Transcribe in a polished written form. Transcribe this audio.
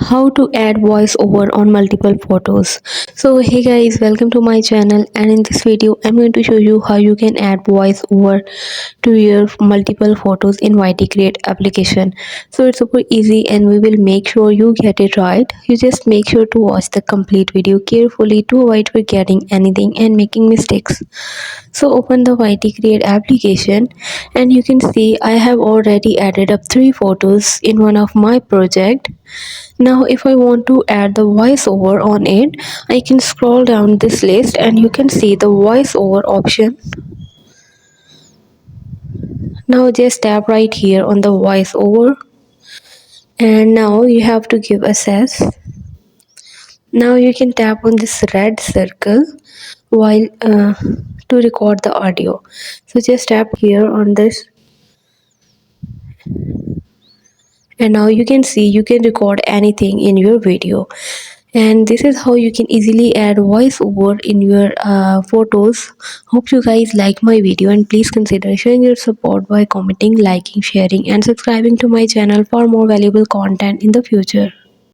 How to add voiceover on multiple photos. So hey guys, welcome to my channel, and in this video I'm going to show you how you can add voiceover to your multiple photos in YT Create application. So it's super easy and we will make sure you get it right. You just make sure to watch the complete video carefully to avoid forgetting anything and making mistakes. So open the YT Create application and you can see I have already added up 3 photos in one of my project. Now if I want to add the voiceover on it, I can scroll down this list and you can see the voiceover option. Now just tap right here on the voiceover, and now you have to give access. Now you can tap on this red circle while to record the audio. So just tap here on this, and now you can see you can record anything in your video. And this is how you can easily add voiceover in your photos. Hope you guys like my video, and please consider showing your support by commenting, liking, sharing and subscribing to my channel for more valuable content in the future.